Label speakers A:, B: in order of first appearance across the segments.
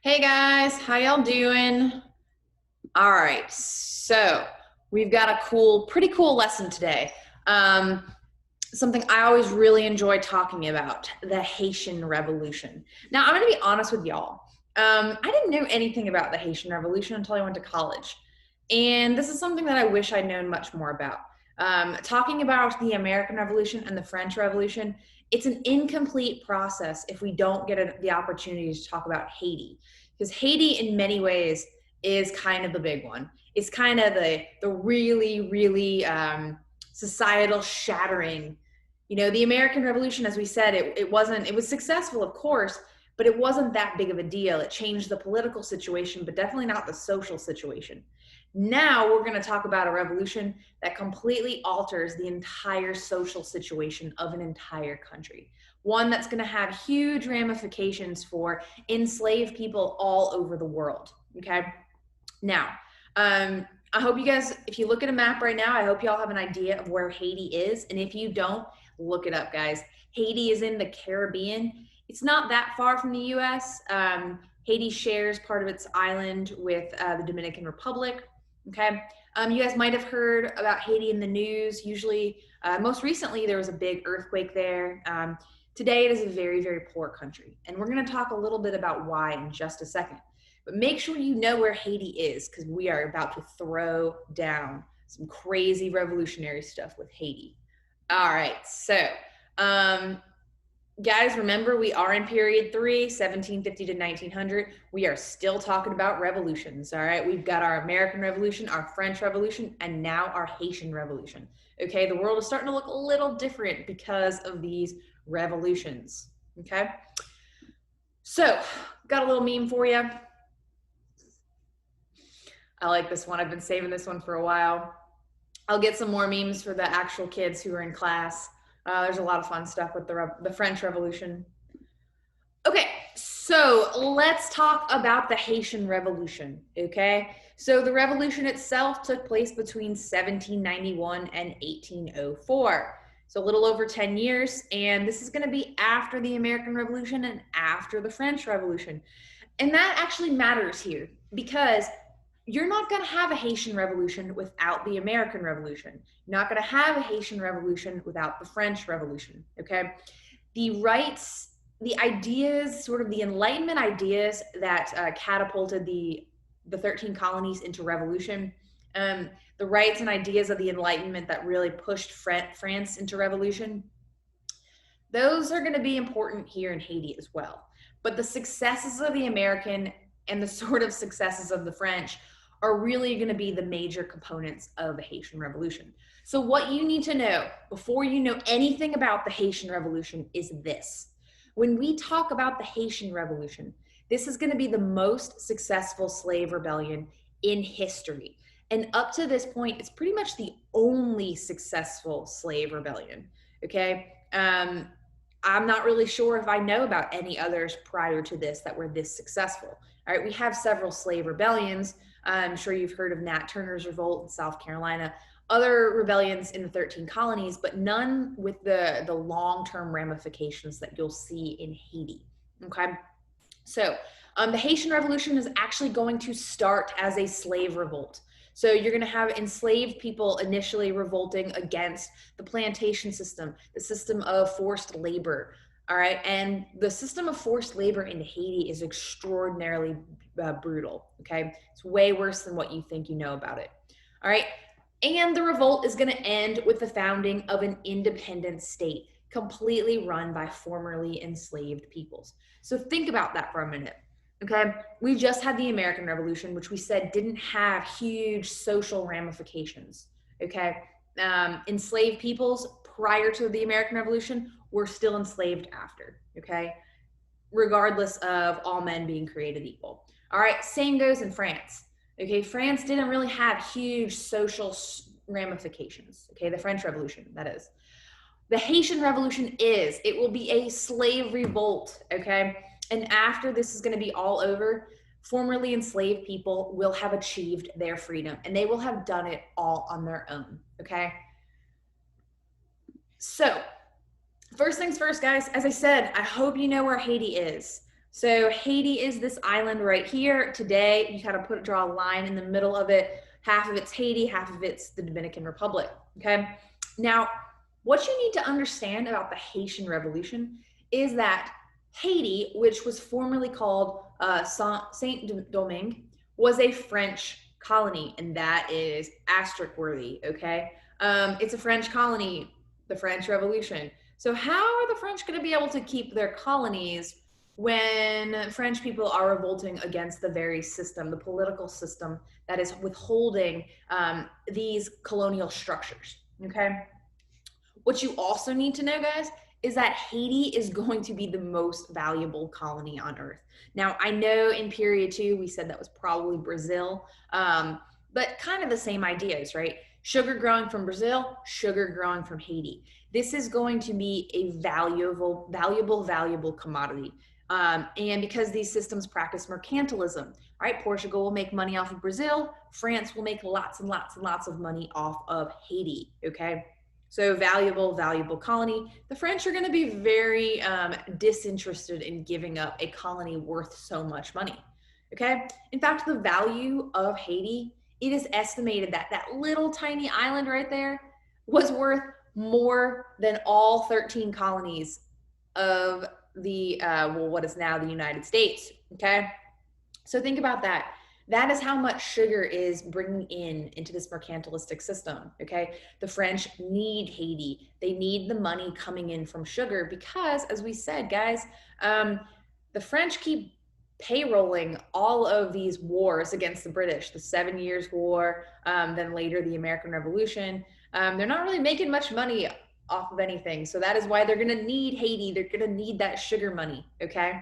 A: Hey guys, how y'all doing? All right, so we've got a pretty cool lesson today. Um, Something I always really enjoy talking about, the Haitian Revolution. Now, I'm going to be honest with y'all. I didn't know anything about the Haitian Revolution until I went to college. And this is something that I wish I'd known much more about. Talking about the American Revolution and the French Revolution, it's an incomplete process if we don't get the opportunity to talk about Haiti. Because Haiti, in many ways, is kind of the big one. It's kind of the really, really societal shattering. The American Revolution, as we said, it was successful, of course, but it wasn't that big of a deal. It changed the political situation, but definitely not the social situation. Now we're going to talk about a revolution that completely alters the entire social situation of an entire country. One that's going to have huge ramifications for enslaved people all over the world. Okay. Now, I hope you guys, if you look at a map right now, I hope y'all have an idea of where Haiti is. And if you don't, look it up, guys. Haiti is in the Caribbean. It's not that far from the US. Haiti shares part of its island with the Dominican Republic. Okay. You guys might have heard about Haiti in the news. Usually, most recently, there was a big earthquake there. Today, it is a very, very poor country. And we're going to talk a little bit about why in just a second. But make sure you know where Haiti is, because we are about to throw down some crazy revolutionary stuff with Haiti. All right, so guys, remember we are in period 3, 1750 to 1900. We are still talking about revolutions. All right, we've got our American Revolution, our French Revolution, and now our Haitian Revolution. Okay, the world is starting to look a little different because of these revolutions. Okay, so got a little meme for you. I like this one. I've been saving this one for a while. I'll get some more memes for the actual kids who are in class. There's a lot of fun stuff with the French Revolution. Okay, so let's talk about the Haitian Revolution, okay? So the revolution itself took place between 1791 and 1804. So a little over 10 years, and this is going to be after the American Revolution and after the French Revolution. And that actually matters here because you're not going to have a Haitian Revolution without the American Revolution. You're not going to have a Haitian Revolution without the French Revolution, okay? The rights, the ideas, sort of the Enlightenment ideas that catapulted the 13 colonies into revolution, the rights and ideas of the Enlightenment that really pushed France into revolution, those are going to be important here in Haiti as well. But the successes of the American and the sort of successes of the French are really going to be the major components of the Haitian Revolution. So what you need to know before you know anything about the Haitian Revolution is this. When we talk about the Haitian Revolution, this is going to be the most successful slave rebellion in history. And up to this point, it's pretty much the only successful slave rebellion, okay? I'm not really sure if I know about any others prior to this that were this successful. All right, we have several slave rebellions. I'm sure you've heard of Nat Turner's revolt in South Carolina, other rebellions in the 13 colonies, but none with the long-term ramifications that you'll see in Haiti, okay? So the Haitian Revolution is actually going to start as a slave revolt. So you're going to have enslaved people initially revolting against the plantation system, the system of forced labor. All right. And the system of forced labor in Haiti is extraordinarily brutal. Okay. It's way worse than what you think you know about it. All right. And the revolt is going to end with the founding of an independent state, completely run by formerly enslaved peoples. So think about that for a minute. Okay. We just had the American Revolution, which we said didn't have huge social ramifications. Okay. Enslaved peoples prior to the American Revolution were still enslaved after. Okay. Regardless of all men being created equal. All right. Same goes in France. Okay. France didn't really have huge social ramifications. Okay. The French Revolution, that is. The Haitian Revolution it will be a slave revolt. Okay. And after this is going to be all over, formerly enslaved people will have achieved their freedom and they will have done it all on their own. Okay. So, first things first, guys, as I said, I hope you know where Haiti is. So Haiti is this island right here. Today, you kind of draw a line in the middle of it. Half of it's Haiti, half of it's the Dominican Republic, okay? Now, what you need to understand about the Haitian Revolution is that Haiti, which was formerly called Saint Domingue, was a French colony, and that is asterisk worthy, okay? It's a French colony, the French Revolution. So how are the French going to be able to keep their colonies when French people are revolting against the very system, the political system that is withholding these colonial structures, okay? What you also need to know, guys, is that Haiti is going to be the most valuable colony on earth. Now, I know in period 2, we said that was probably Brazil, but kind of the same ideas, right? Sugar growing from Brazil, sugar growing from Haiti. This is going to be a valuable commodity. And because these systems practice mercantilism, right? Portugal will make money off of Brazil. France will make lots and lots and lots of money off of Haiti, okay? So valuable colony. The French are going to be very disinterested in giving up a colony worth so much money, okay? In fact, the value of Haiti, it is estimated that that little tiny island right there was worth more than all 13 colonies of the, what is now the United States, okay? So think about that. That is how much sugar is bringing into this mercantilistic system, okay? The French need Haiti. They need the money coming in from sugar because, as we said, guys, the French keep payrolling all of these wars against the British, the 7 Years' War, then later the American Revolution. They're not really making much money off of anything. So that is why they're gonna need Haiti. They're gonna need that sugar money, okay?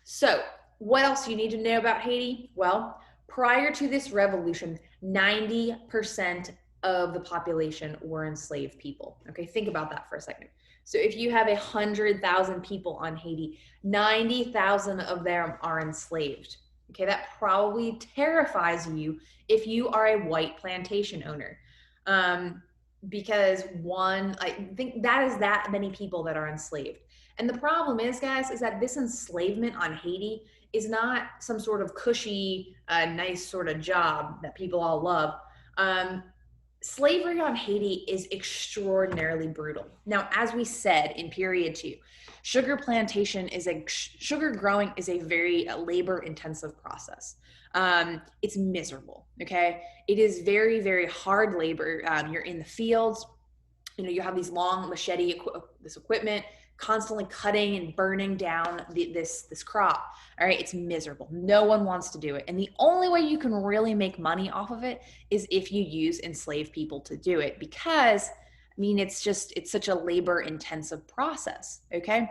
A: So what else you need to know about Haiti? Well, prior to this revolution, 90% of the population were enslaved people. Okay, think about that for a second. So if you have 100,000 people on Haiti, 90,000 of them are enslaved. Okay, that probably terrifies you if you are a white plantation owner. Because I think that is that many people that are enslaved. And the problem is, guys, is that this enslavement on Haiti is not some sort of cushy, nice sort of job that people all love. Slavery on Haiti is extraordinarily brutal. Now, as we said in period 2, sugar growing is a very labor-intensive process. It's miserable, okay? It is very, very hard labor. You're in the fields, you have these long machete, this equipment, constantly cutting and burning down this crop. All right, it's miserable. No one wants to do it. And the only way you can really make money off of it is if you use enslaved people to do it, because it's such a labor intensive process, okay?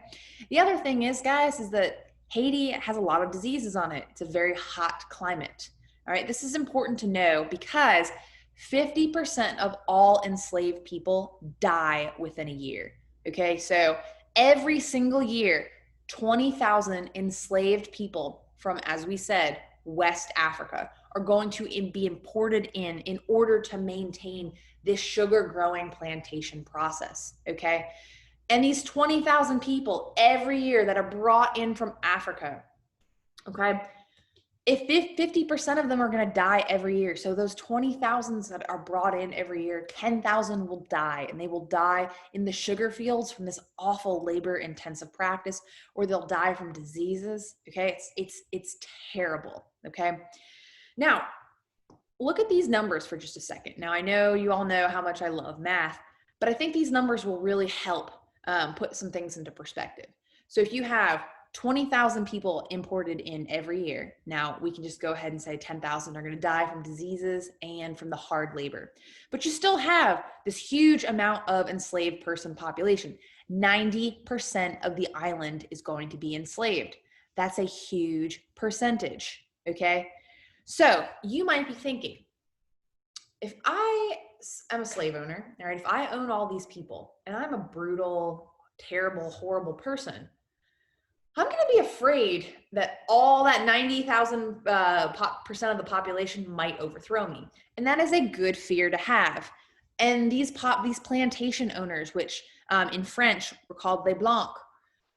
A: The other thing is, guys, is that Haiti has a lot of diseases on it. It's a very hot climate. All right, this is important to know because 50% of all enslaved people die within a year. Okay, so every single year, 20,000 enslaved people from, as we said, West Africa are going to be imported in order to maintain this sugar growing plantation process, okay? And these 20,000 people every year that are brought in from Africa, okay? If 50% of them are going to die every year, so those 20,000 that are brought in every year, 10,000 will die, and they will die in the sugar fields from this awful labor intensive practice, or they'll die from diseases. Okay, it's terrible. Okay, now look at these numbers for just a second. Now I know you all know how much I love math, but I think these numbers will really help put some things into perspective. So if you have 20,000 people imported in every year. Now we can just go ahead and say 10,000 are going to die from diseases and from the hard labor. But you still have this huge amount of enslaved person population. 90% of the island is going to be enslaved. That's a huge percentage, okay? So you might be thinking, if I am a slave owner, all right, if I own all these people and I'm a brutal, terrible, horrible person, I'm going to be afraid that all that 90,000% of the population might overthrow me. And that is a good fear to have. And these plantation owners, which in French were called les blancs,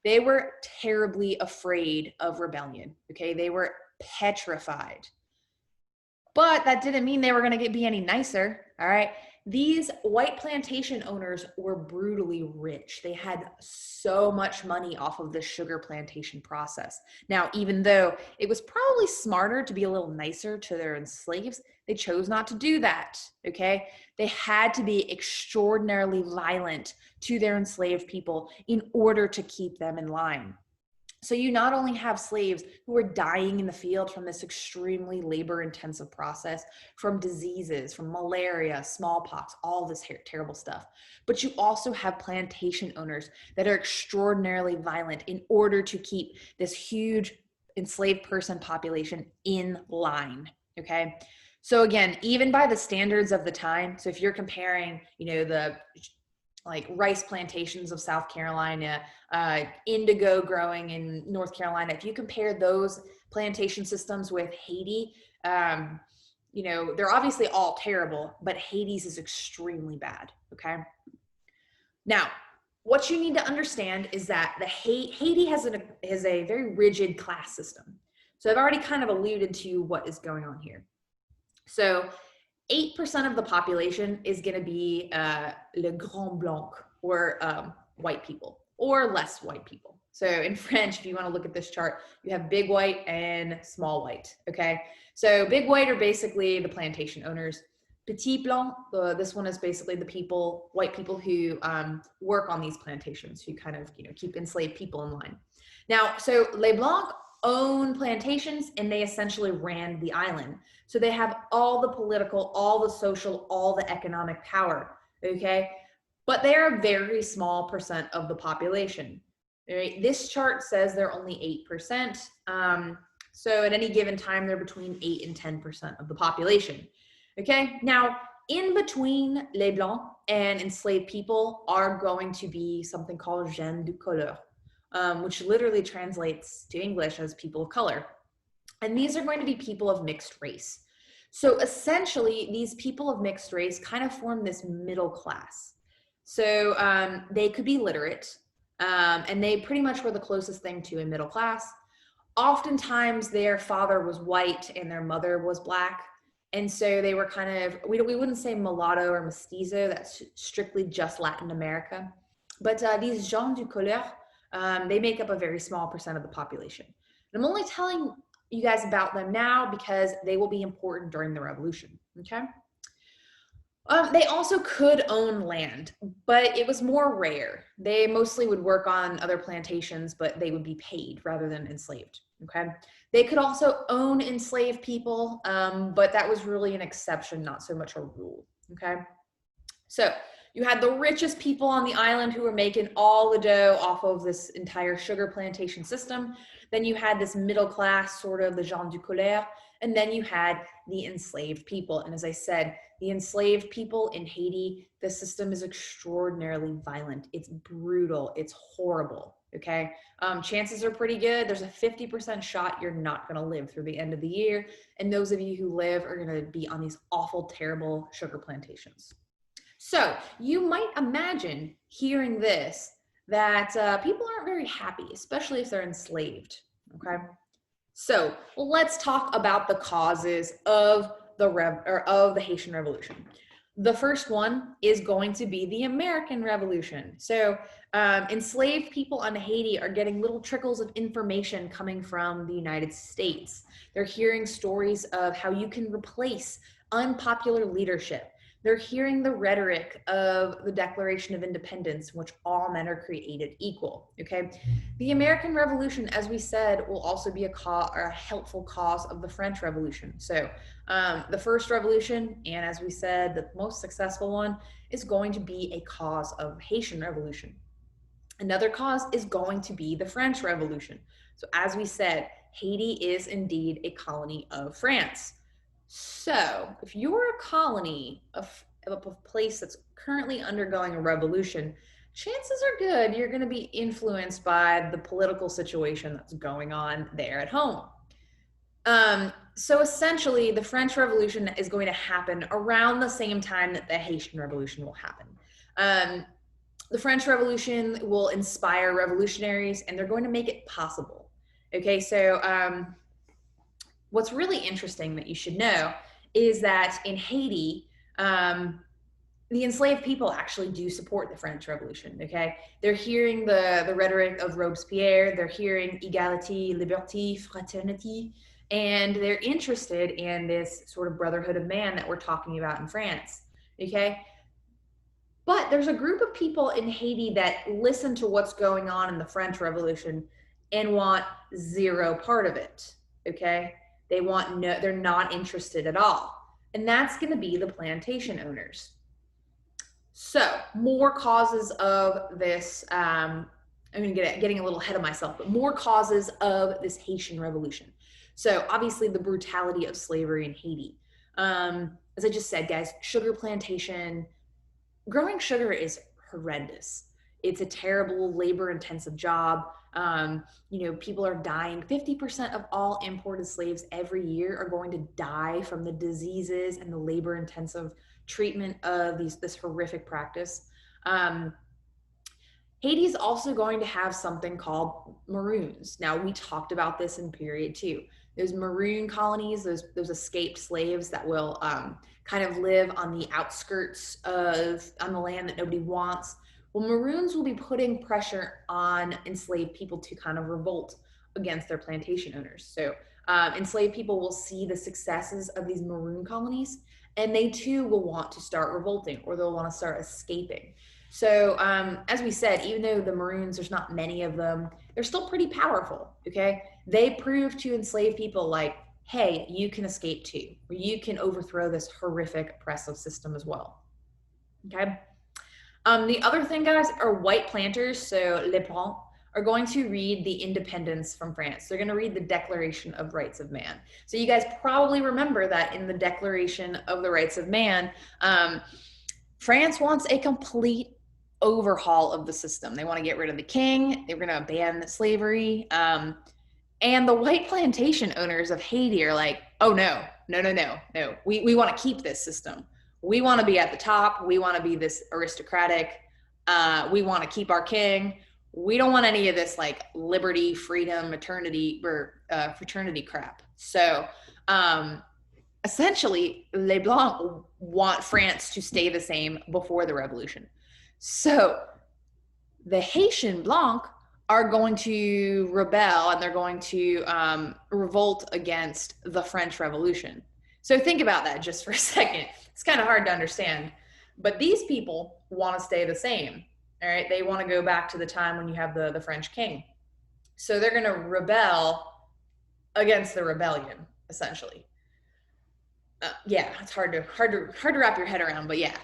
A: They were terribly afraid of rebellion, okay? They were petrified. But that didn't mean they were going to be any nicer, all right? These white plantation owners were brutally rich. They had so much money off of the sugar plantation process. Now, even though it was probably smarter to be a little nicer to their enslaved, they chose not to do that, okay? They had to be extraordinarily violent to their enslaved people in order to keep them in line. So you not only have slaves who are dying in the field from this extremely labor-intensive process, from diseases, from malaria, smallpox, all this terrible stuff, but you also have plantation owners that are extraordinarily violent in order to keep this huge enslaved person population in line, okay? So again, even by the standards of the time, so if you're comparing, the like rice plantations of South Carolina, indigo growing in North Carolina, if you compare those plantation systems with Haiti, they're obviously all terrible, but Haiti's is extremely bad, okay? Now, what you need to understand is that Haiti has a very rigid class system. So I've already kind of alluded to what is going on here. So 8% of the population is going to be le grand blanc, or white people, or less white people. So in French, if you want to look at this chart, you have big white and small white, okay? So big white are basically the plantation owners. Petit blanc, this one is basically the white people who work on these plantations, who kind of keep enslaved people in line. Now, so les blancs own plantations, and they essentially ran the island. So they have all the political, all the social, all the economic power, okay? But they're a very small percent of the population. Right? This chart says they're only 8%. So at any given time, they're between 8 and 10% of the population, okay? Now, in between les blancs and enslaved people are going to be something called gens de couleur, which literally translates to English as people of color. And these are going to be people of mixed race. So essentially, these people of mixed race kind of form this middle class. So they could be literate, and they pretty much were the closest thing to a middle class. Oftentimes, their father was white and their mother was black. And so they were kind of, we wouldn't say mulatto or mestizo, that's strictly just Latin America. But these gens de couleur, they make up a very small percent of the population. And I'm only telling you guys about them now because they will be important during the revolution, okay? They also could own land, but it was more rare. They mostly would work on other plantations, but they would be paid rather than enslaved, okay? They could also own enslaved people, but that was really an exception, not so much a rule, okay? So you had the richest people on the island who were making all the dough off of this entire sugar plantation system. Then you had this middle class, sort of the gens de couleur, and then you had the enslaved people. And as I said, the enslaved people in Haiti, the system is extraordinarily violent. It's brutal. It's horrible, okay? Chances are pretty good. There's a 50% shot you're not going to live through the end of the year. And those of you who live are going to be on these awful, terrible sugar plantations. So you might imagine hearing this, that people aren't very happy, especially if they're enslaved, okay? So let's talk about the causes of the Haitian Revolution. The first one is going to be the American Revolution. So enslaved people on Haiti are getting little trickles of information coming from the United States. They're hearing stories of how you can replace unpopular leadership. They're hearing the rhetoric of the Declaration of Independence, which all men are created equal, okay? The American Revolution, as we said, will also be a helpful cause of the French Revolution. So the first revolution, and as we said, the most successful one, is going to be a cause of Haitian Revolution. Another cause is going to be the French Revolution. So as we said, Haiti is indeed a colony of France. So if you're a colony of a place that's currently undergoing a revolution, chances are good you're going to be influenced by the political situation that's going on there at home. So essentially, the French Revolution is going to happen around the same time that the Haitian Revolution will happen. The French Revolution will inspire revolutionaries, and they're going to make it possible. Okay, so what's really interesting that you should know is that in Haiti, the enslaved people actually do support the French Revolution, okay? They're hearing the rhetoric of Robespierre, they're hearing égalité, liberté, fraternité, and they're interested in this sort of brotherhood of man that we're talking about in France, okay? But there's a group of people in Haiti that listen to what's going on in the French Revolution and want zero part of it, okay? They're not interested at all. And that's going to be the plantation owners. So, more causes of this, I'm getting a little ahead of myself, but more causes of this Haitian Revolution. So, obviously, the brutality of slavery in Haiti. As I just said, guys, sugar plantation, growing sugar is horrendous. It's a terrible labor-intensive job. People are dying. 50% of all imported slaves every year are going to die from the diseases and the labor-intensive treatment of this horrific practice. Haiti is also going to have something called maroons. Now, we talked about this in period 2. Those maroon colonies, those escaped slaves that will kind of live on the outskirts on the land that nobody wants. Well, maroons will be putting pressure on enslaved people to kind of revolt against their plantation owners. So enslaved people will see the successes of these maroon colonies, and they too will want to start revolting, or they'll want to start escaping. So as we said, even though the Maroons, there's not many of them, they're still pretty powerful, okay? They prove to enslaved people like, hey, you can escape too, or you can overthrow this horrific oppressive system as well, okay? The other thing, guys, are white planters, so les blancs, are going to read the independence from France. They're going to read the Declaration of Rights of Man. So you guys probably remember that in the Declaration of the Rights of Man, France wants a complete overhaul of the system. They want to get rid of the king. They're going to ban slavery. And the white plantation owners of Haiti are like, oh, no. We want to keep this system. We want to be at the top. We want to be this aristocratic. We want to keep our king. We don't want any of this like liberty, freedom, maternity, or fraternity crap. So essentially, les Blancs want France to stay the same before the revolution. So the Haitian Blanc are going to rebel, and they're going to revolt against the French Revolution. So think about that just for a second. It's kind of hard to understand. But these people want to stay the same. All right, they want to go back to the time when you have the French king. So they're going to rebel against the rebellion, essentially. Yeah, it's hard to wrap your head around, but yeah.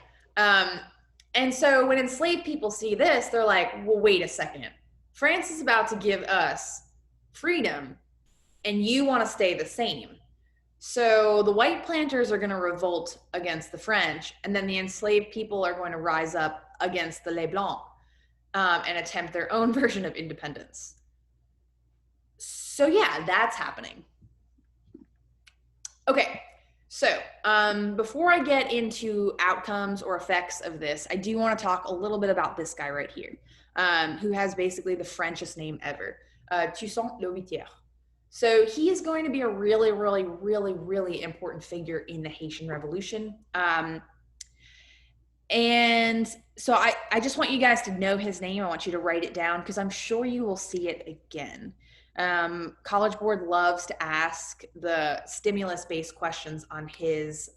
A: And so when enslaved people see this, they're like, well, wait a second. France is about to give us freedom, and you want to stay the same. So the white planters are going to revolt against the French, and then the enslaved people are going to rise up against the Les Blancs and attempt their own version of independence. So yeah, that's happening. Okay, so before I get into outcomes or effects of this, I do want to talk a little bit about this guy right here, who has basically the Frenchest name ever, Tucson l'Huitière. So he is going to be a really, really, really, really important figure in the Haitian Revolution. And so I just want you guys to know his name. I want you to write it down because I'm sure you will see it again. College Board loves to ask the stimulus-based questions on his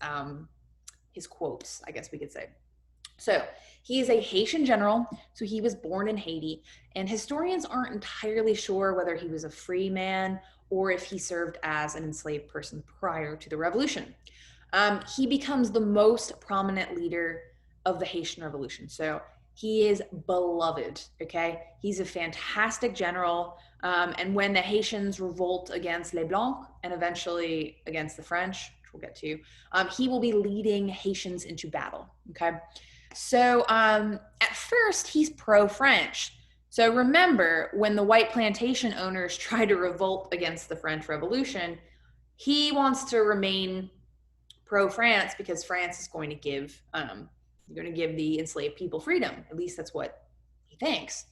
A: quotes, I guess we could say. So he is a Haitian general. So he was born in Haiti, and historians aren't entirely sure whether he was a free man or if he served as an enslaved person prior to the revolution. He becomes the most prominent leader of the Haitian Revolution. So he is beloved, okay? He's a fantastic general. And when the Haitians revolt against Les Blancs and eventually against the French, which we'll get to, he will be leading Haitians into battle, okay? So at first, he's pro-French. So remember, when the white plantation owners try to revolt against the French Revolution, he wants to remain pro-France because France is going to give the enslaved people freedom. At least that's what Thanks.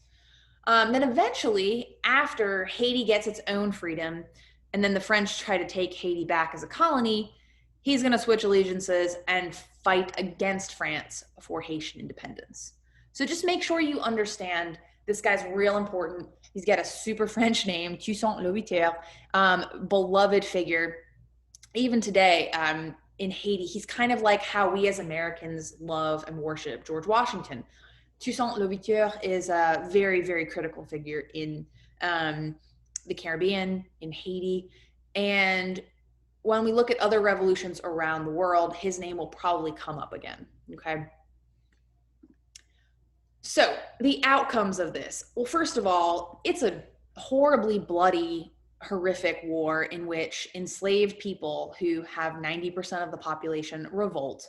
A: Then eventually, after Haiti gets its own freedom, and then the French try to take Haiti back as a colony, he's going to switch allegiances and fight against France for Haitian independence. So just make sure you understand this guy's real important. He's got a super French name, Toussaint Louverture, beloved figure. Even today, in Haiti, he's kind of like how we as Americans love and worship George Washington. Toussaint Louverture is a very, very critical figure in the Caribbean, in Haiti. And when we look at other revolutions around the world, his name will probably come up again, okay? So the outcomes of this. Well, first of all, it's a horribly bloody, horrific war in which enslaved people who have 90% of the population revolt.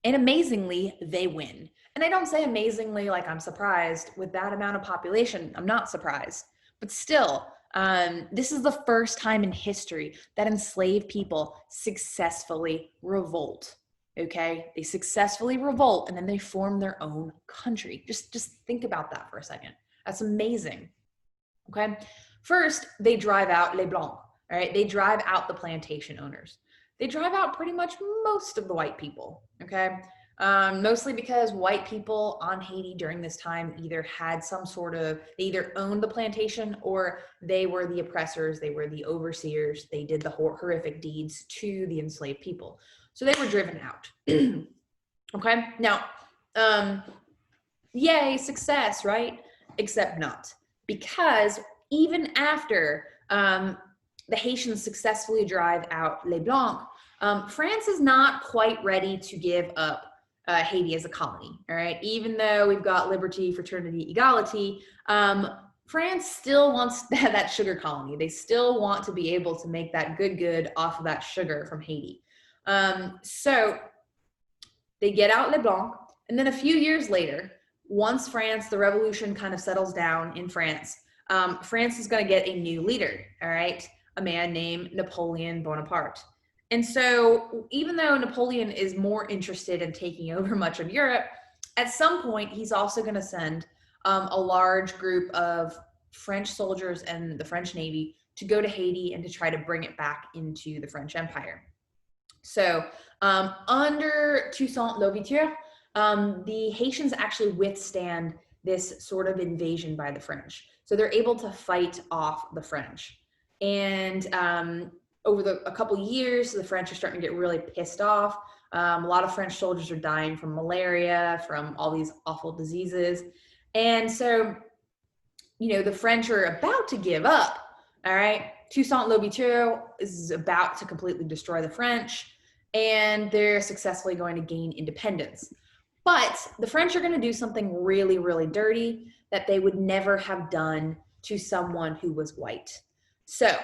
A: And amazingly, they win. And I don't say amazingly like I'm surprised with that amount of population. I'm not surprised. But still, this is the first time in history that enslaved people successfully revolt. Okay, they successfully revolt and then they form their own country. Just think about that for a second. That's amazing. Okay, first they drive out les blancs. All right, they drive out the plantation owners. They drive out pretty much most of the white people. Okay, mostly because white people on Haiti during this time either had some sort of, they either owned the plantation or they were the oppressors, they were the overseers, they did the horrific deeds to the enslaved people. So they were driven out. Okay, now, yay, success, right? Except not, because even after the Haitians successfully drive out les Blancs, France is not quite ready to give up Haiti as a colony, all right? Even though we've got liberty, fraternity, equality, France still wants that sugar colony. They still want to be able to make that good off of that sugar from Haiti. So they get out Les Blancs, and then a few years later, once France, the revolution kind of settles down in France, France is going to get a new leader, all right? A man named Napoleon Bonaparte. And so even though Napoleon is more interested in taking over much of Europe, at some point, he's also going to send a large group of French soldiers and the French Navy to go to Haiti and to try to bring it back into the French Empire. So under Toussaint Louverture, the Haitians actually withstand this sort of invasion by the French. So they're able to fight off the French. And over a couple years, the French are starting to get really pissed off. A lot of French soldiers are dying from malaria, from all these awful diseases. And so, you know, the French are about to give up, all right? Toussaint Louverture is about to completely destroy the French, and they're successfully going to gain independence. But the French are going to do something really, really dirty that they would never have done to someone who was white. So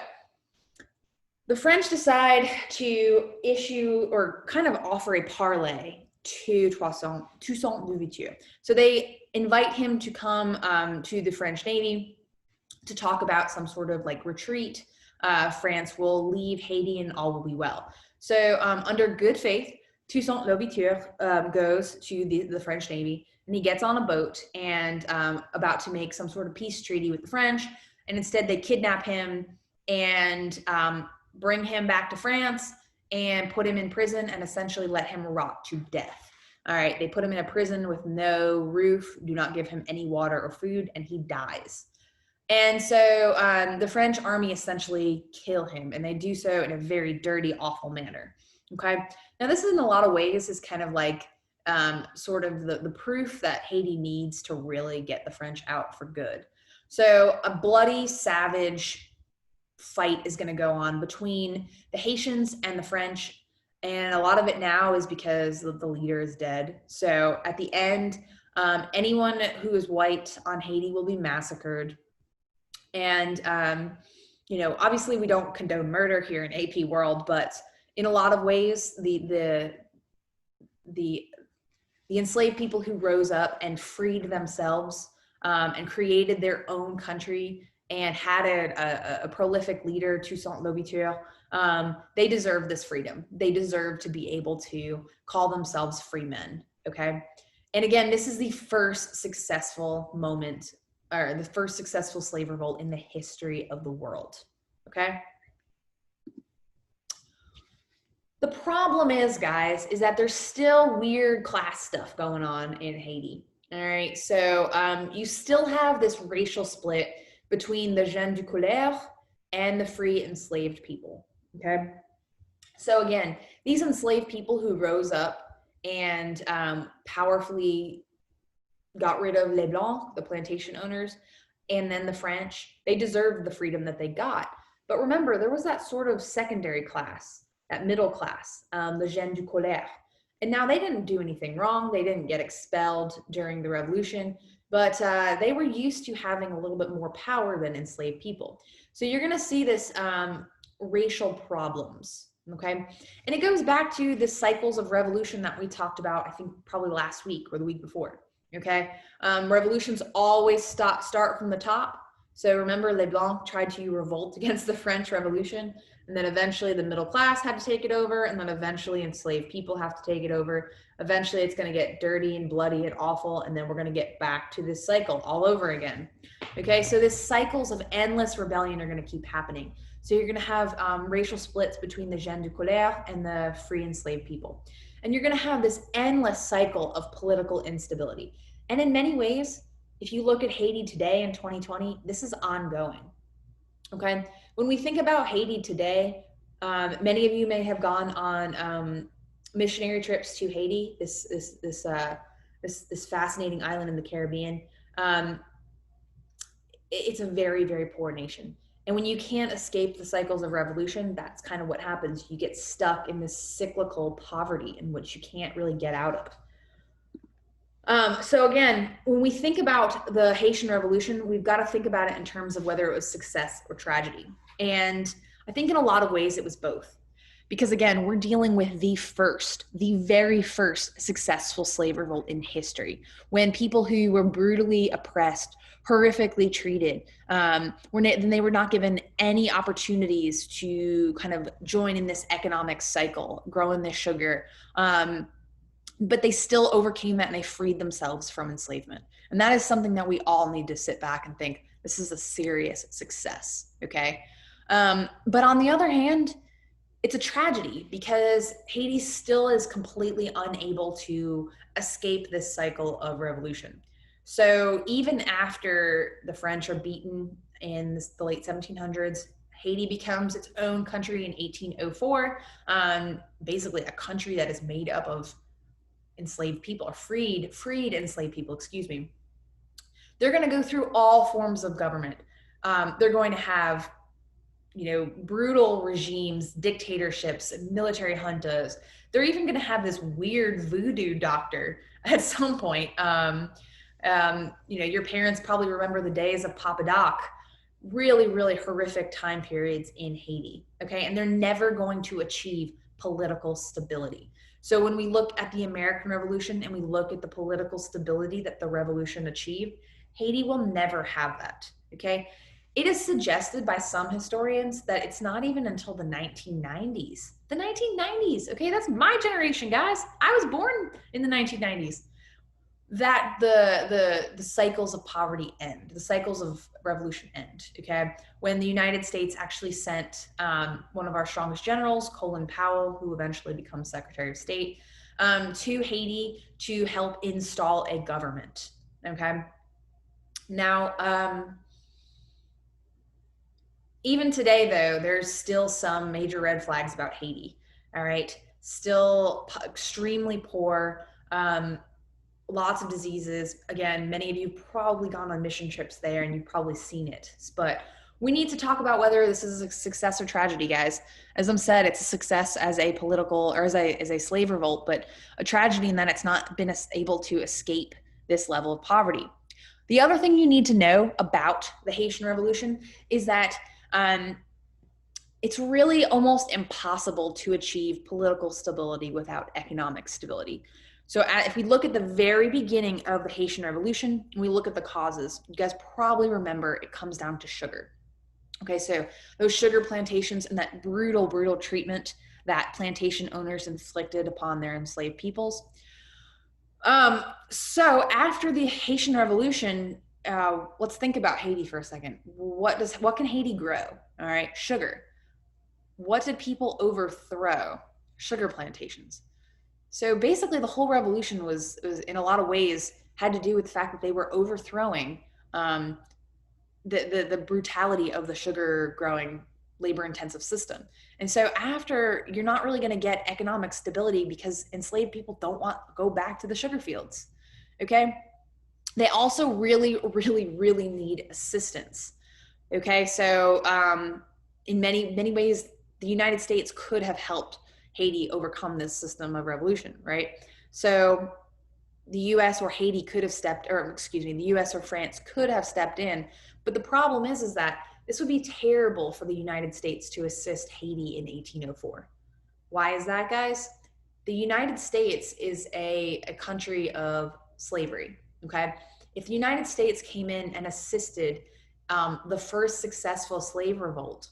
A: the French decide to issue or kind of offer a parley to Toussaint Louverture. So they invite him to come to the French Navy to talk about some sort of like retreat. France will leave Haiti and all will be well. So under good faith, Toussaint Louverture goes to the French Navy, and he gets on a boat and about to make some sort of peace treaty with the French. And instead they kidnap him and bring him back to France and put him in prison and essentially let him rot to death. All right, they put him in a prison with no roof, do not give him any water or food, and he dies. And so the French army essentially kill him, and they do so in a very dirty, awful manner. Okay, now this is in a lot of ways is kind of like sort of the proof that Haiti needs to really get the French out for good. So a bloody, savage fight is going to go on between the Haitians and the French, and a lot of it now is because the leader is dead. So at the end, anyone who is white on Haiti will be massacred. And you know, obviously we don't condone murder here in AP World, but in a lot of ways, the enslaved people who rose up and freed themselves and created their own country and had a prolific leader, Toussaint Louverture, they deserve this freedom. They deserve to be able to call themselves free men, okay? And again, this is the first successful moment, or the first successful slave revolt in the history of the world. Okay. The problem is, guys, is that there's still weird class stuff going on in Haiti. All right. So you still have this racial split between the gens du couleur and the free enslaved people. Okay. So again, these enslaved people who rose up and powerfully got rid of les blancs, the plantation owners, and then the French, they deserved the freedom that they got. But remember, there was that sort of secondary class, that middle class, the gens du couleur. And now they didn't do anything wrong. They didn't get expelled during the revolution, but they were used to having a little bit more power than enslaved people. So you're going to see this racial problems. Okay. And it goes back to the cycles of revolution that we talked about, I think probably last week or the week before. Okay. Revolutions always start from the top. So remember, les blancs tried to revolt against the French Revolution, and then eventually the middle class had to take it over, and then eventually enslaved people have to take it over. Eventually it's going to get dirty and bloody and awful, and then we're going to get back to this cycle all over again. Okay, so these cycles of endless rebellion are going to keep happening. So you're going to have racial splits between the gens du couleur and the free enslaved people. And you're going to have this endless cycle of political instability. And in many ways, if you look at Haiti today in 2020, this is ongoing. Okay. When we think about Haiti today, many of you may have gone on missionary trips to Haiti, this fascinating island in the Caribbean. It's a very, very poor nation. And when you can't escape the cycles of revolution, that's kind of what happens. You get stuck in this cyclical poverty in which you can't really get out of. So again, when we think about the Haitian Revolution, we've got to think about it in terms of whether it was success or tragedy. And I think in a lot of ways it was both. Because again, we're dealing with the very first successful slave revolt in history, when people who were brutally oppressed, horrifically treated, they were not given any opportunities to kind of join in this economic cycle, grow in this sugar. But they still overcame that and they freed themselves from enslavement. And that is something that we all need to sit back and think, this is a serious success, okay? But on the other hand, it's a tragedy because Haiti still is completely unable to escape this cycle of revolution. So even after the French are beaten in the late 1700s, Haiti becomes its own country in 1804, basically a country that is made up of enslaved people, or freed enslaved people, excuse me. They're going to go through all forms of government. They're going to have, brutal regimes, dictatorships, military juntas. They're even going to have this weird voodoo doctor at some point. Your parents probably remember the days of Papa Doc. Really, really horrific time periods in Haiti. Okay, and they're never going to achieve political stability. So when we look at the American Revolution and we look at the political stability that the revolution achieved, Haiti will never have that, okay? It is suggested by some historians that it's not even until the 1990s. The 1990s, okay? That's my generation, guys. I was born in the 1990s. That the cycles of poverty end, the cycles of revolution end, okay? When the United States actually sent one of our strongest generals, Colin Powell, who eventually becomes Secretary of State, to Haiti to help install a government, okay? Now, even today, though, there's still some major red flags about Haiti, all right? Still extremely poor, lots of diseases. Again, many of you probably gone on mission trips there and you've probably seen it, but we need to talk about whether this is a success or tragedy, guys. As I'm said, it's a success as a political or as a slave revolt, but a tragedy in that it's not been able to escape this level of poverty. The other thing you need to know about the Haitian Revolution is that it's really almost impossible to achieve political stability without economic stability. So if we look at the very beginning of the Haitian Revolution, and we look at the causes, you guys probably remember it comes down to sugar. Okay, so those sugar plantations and that brutal, brutal treatment that plantation owners inflicted upon their enslaved peoples. So after the Haitian Revolution, let's think about Haiti for a second. What can Haiti grow? All right, sugar. What did people overthrow? Sugar plantations. So basically, the whole revolution was in a lot of ways had to do with the fact that they were overthrowing um, the brutality of the sugar growing labor intensive system. And so after, you're not really going to get economic stability because enslaved people don't want to go back to the sugar fields. Okay. They also really need assistance. Okay. So in many ways, the United States could have helped Haiti overcome this system of revolution, right? So the US or Haiti could have stepped, or excuse me, the US or France could have stepped in. But the problem is that this would be terrible for the United States to assist Haiti in 1804. Why is that, guys? The United States is a country of slavery, okay? If the United States came in and assisted the first successful slave revolt,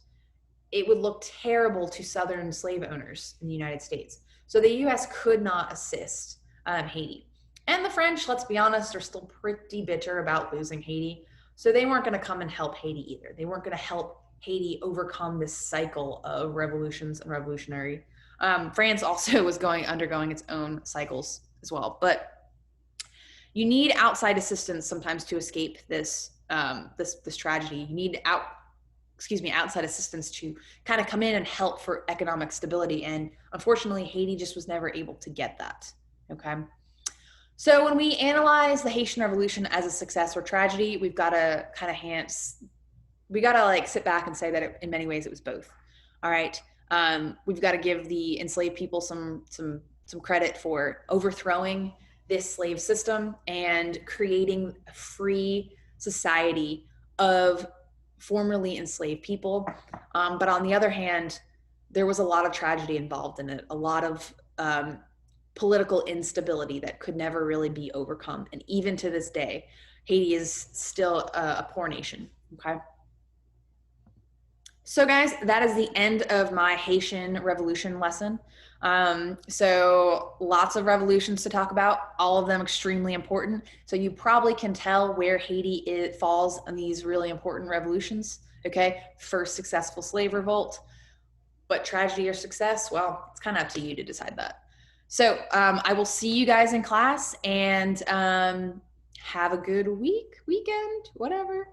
A: it would look terrible to Southern slave owners in the United States. So the US could not assist Haiti. And the French, let's be honest, are still pretty bitter about losing Haiti. So they weren't going to come and help Haiti either. They weren't going to help Haiti overcome this cycle of revolutions and revolutionary. France also was undergoing its own cycles as well. But you need outside assistance sometimes to escape this this tragedy. You need outside assistance to kind of come in and help for economic stability. And unfortunately, Haiti just was never able to get that. Okay. So when we analyze the Haitian Revolution as a success or tragedy, we've got to like sit back and say that in many ways it was both. All right. We've got to give the enslaved people some credit for overthrowing this slave system and creating a free society of formerly enslaved people. But on the other hand, there was a lot of tragedy involved in it, a lot of political instability that could never really be overcome. And even to this day, Haiti is still a poor nation. Okay. So guys, that is the end of my Haitian Revolution lesson. So lots of revolutions to talk about, all of them extremely important. So you probably can tell where Haiti falls on these really important revolutions. Okay, first successful slave revolt, but tragedy or success, well, it's kind of up to you to decide that. So I will see you guys in class, and have a good weekend, whatever.